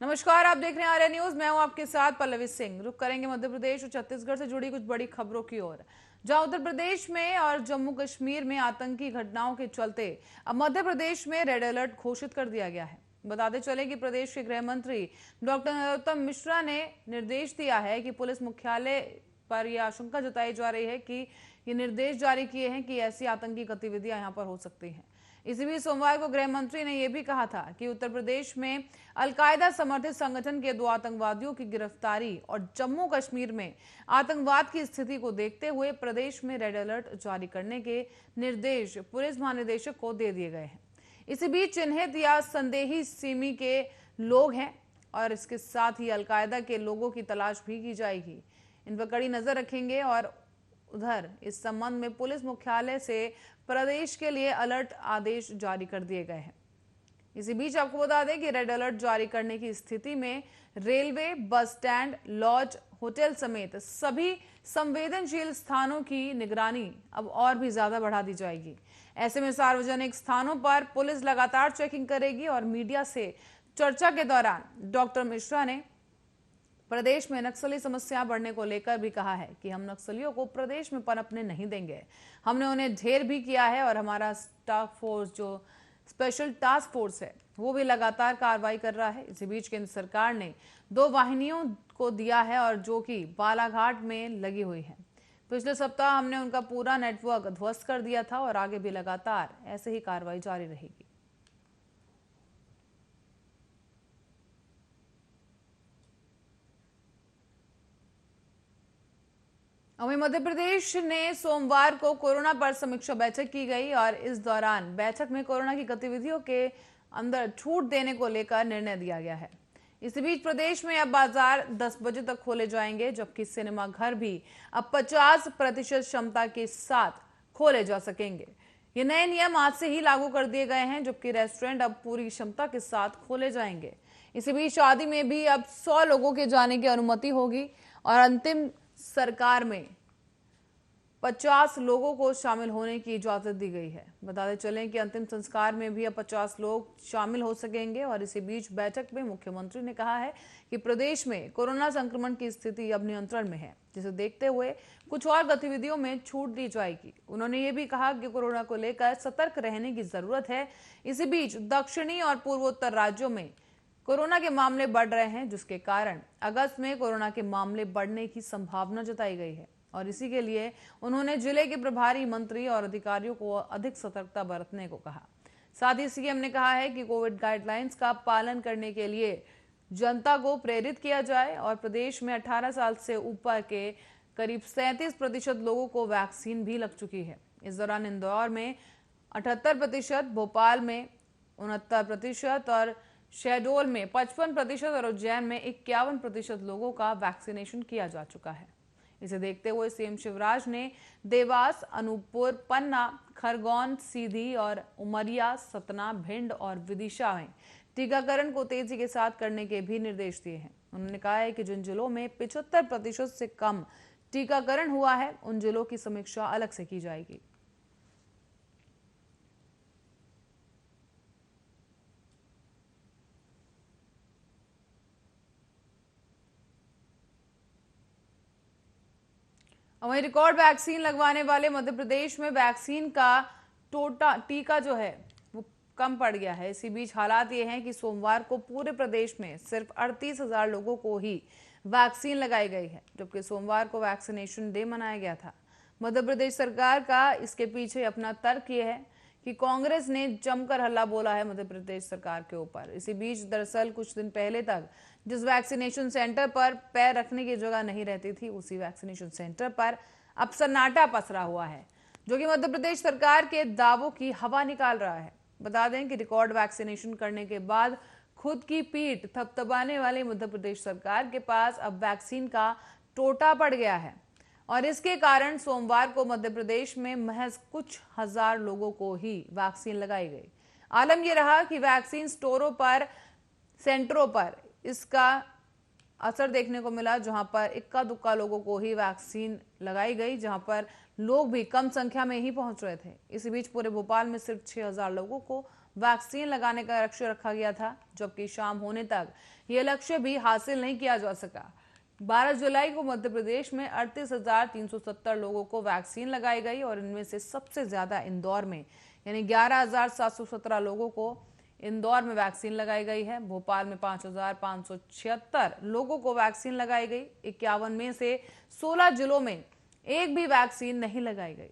नमस्कार, आप देख रहे हैं आर्या न्यूज। मैं हूं आपके साथ पल्लवी सिंह। रुक करेंगे मध्य प्रदेश और छत्तीसगढ़ से जुड़ी कुछ बड़ी खबरों की ओर, जहां उत्तर प्रदेश में और जम्मू कश्मीर में आतंकी घटनाओं के चलते अब मध्य प्रदेश में रेड अलर्ट घोषित कर दिया गया है। बताते चले कि प्रदेश के गृह मंत्री डॉक्टर नरोत्तम मिश्रा ने निर्देश दिया है कि पुलिस मुख्यालय पर यह आशंका जताई जा रही है कि ये निर्देश जारी किए हैं कि ऐसी आतंकी गतिविधियां यहां पर हो सकती हैं। इसी बीच सोमवार को गृह मंत्री ने यह भी कहा था कि उत्तर प्रदेश में अलकायदा समर्थित संगठन के 2 आतंकवादियों की गिरफ्तारी और जम्मू कश्मीर में आतंकवाद की स्थिति को देखते हुए प्रदेश में रेड अलर्ट जारी करने के निर्देश पुलिस महानिदेशक को दे दिए गए हैं। इसी बीच चिन्हित या संदेही सिमी के लोग हैं और इसके साथ ही अलकायदा के लोगों की तलाश भी की जाएगी। इन पर कड़ी नजर रखेंगे और उधर इस संबंध में पुलिस मुख्यालय से प्रदेश के लिए अलर्ट आदेश जारी कर दिए गए हैं। इसी बीच आपको बता दें कि रेड अलर्ट जारी करने की स्थिति में railway, bus stand, laws, hotel समेत सभी संवेदनशील स्थानों की निगरानी अब और भी ज्यादा बढ़ा दी जाएगी। ऐसे में सार्वजनिक स्थानों पर पुलिस लगातार चेकिंग करेगी और मीडिया से चर्चा के दौरान डॉक्टर मिश्रा ने प्रदेश में नक्सली समस्या बढ़ने को लेकर भी कहा है कि हम नक्सलियों को प्रदेश में पनपने नहीं देंगे। हमने उन्हें ढेर भी किया है और हमारा स्टाफ फोर्स, जो स्पेशल टास्क फोर्स है, वो भी लगातार कार्रवाई कर रहा है। इसी बीच केंद्र सरकार ने 2 वाहिनियों को दिया है और जो कि बालाघाट में लगी हुई है। पिछले सप्ताह हमने उनका पूरा नेटवर्क ध्वस्त कर दिया था और आगे भी लगातार ऐसे ही कार्रवाई जारी रहेगी। वहीं मध्य प्रदेश ने सोमवार को कोरोना पर समीक्षा बैठक की गई और इस दौरान बैठक में कोरोना की गतिविधियों के अंदर छूट देने को लेकर निर्णय दिया गया है। इसी बीच प्रदेश में अब बाजार 10 बजे तक खोले जाएंगे, जबकि सिनेमा घर भी अब 50% क्षमता के साथ खोले जा सकेंगे। ये नए नियम आज से ही लागू कर दिए गए हैं, जबकि रेस्टोरेंट अब पूरी क्षमता के साथ खोले जाएंगे। इसी बीच शादी में भी अब 100 लोगों के जाने की अनुमति होगी और अंतिम सरकार में 50 लोगों को शामिल होने की इजाजत दी गई है। बताते चलें कि अंतिम संस्कार में भी अब 50 लोग शामिल हो सकेंगे और इसी बीच बैठक में मुख्यमंत्री ने कहा है कि प्रदेश में कोरोना संक्रमण की स्थिति अब नियंत्रण में है, जिसे देखते हुए कुछ और गतिविधियों में छूट दी जाएगी। उन्होंने ये भी कहा कि कोरोना को लेकर सतर्क रहने की जरूरत है। इसी बीच दक्षिणी और पूर्वोत्तर राज्यों में कोरोना के मामले बढ़ रहे हैं, जिसके कारण अगस्त में कोरोना के मामले बढ़ने की संभावना जताई गई है और इसी के लिए उन्होंने जिले के प्रभारी मंत्री और अधिकारियों को अधिक सतर्कता बरतने को कहा। साथ ही सीएम ने कहा है कि कोविड गाइडलाइंस का पालन करने के लिए जनता को प्रेरित किया जाए और प्रदेश में 18 साल से ऊपर के करीब 37% लोगों को वैक्सीन भी लग चुकी है। इस दौरान इंदौर में 78%, भोपाल में 69% और शहडोल में 55% और उज्जैन में 51% लोगों का वैक्सीनेशन किया जा चुका है। इसे देखते हुए सीएम शिवराज ने देवास, अनूपपुर, पन्ना, खरगोन, सीधी और उमरिया, सतना, भिंड और विदिशा में टीकाकरण को तेजी के साथ करने के भी निर्देश दिए हैं। उन्होंने कहा है कि जिन जिलों में 75% से कम टीकाकरण हुआ है, उन जिलों की समीक्षा अलग से की जाएगी। वहीं रिकॉर्ड वैक्सीन लगवाने वाले मध्य प्रदेश में वैक्सीन का टीका जो है वो कम पड़ गया है। इसी बीच हालात ये हैं कि सोमवार को पूरे प्रदेश में सिर्फ 38,000 लोगों को ही वैक्सीन लगाई गई है, जबकि सोमवार को वैक्सीनेशन डे मनाया गया था। मध्य प्रदेश सरकार का इसके पीछे अपना तर्क ये है कि कांग्रेस ने जमकर हल्ला बोला है मध्य प्रदेश सरकार के ऊपर। इसी बीच दरअसल कुछ दिन पहले तक जिस वैक्सीनेशन सेंटर पर पैर रखने की जगह नहीं रहती थी, उसी वैक्सीनेशन सेंटर पर अब सन्नाटा पसरा हुआ है, जो कि मध्य प्रदेश सरकार के दावों की हवा निकाल रहा है। बता दें कि रिकॉर्ड वैक्सीनेशन करने के बाद खुद की पीठ थपथपाने वाली मध्य प्रदेश सरकार के पास अब वैक्सीन का टोटा पड़ गया है और इसके कारण सोमवार को मध्य प्रदेश में महज कुछ हजार लोगों को ही वैक्सीन लगाई गई। आलम यह रहा कि वैक्सीन स्टोरों पर, सेंटरों पर इसका असर देखने को मिला, जहां पर इक्का दुक्का लोगों को ही वैक्सीन लगाई गई, जहां पर लोग भी कम संख्या में ही पहुंच रहे थे। इसी बीच पूरे भोपाल में सिर्फ 6,000 लोगों को वैक्सीन लगाने का लक्ष्य रखा गया था, जबकि शाम होने तक यह लक्ष्य भी हासिल नहीं किया जा सका। 12 जुलाई को मध्य प्रदेश में 38,370 लोगों को वैक्सीन लगाई गई और इनमें से सबसे ज्यादा इंदौर में यानी 11,717 लोगों को इंदौर में वैक्सीन लगाई गई है। भोपाल में 5,576 लोगों को वैक्सीन लगाई गई। 51 में से 16 जिलों में एक भी वैक्सीन नहीं लगाई गई।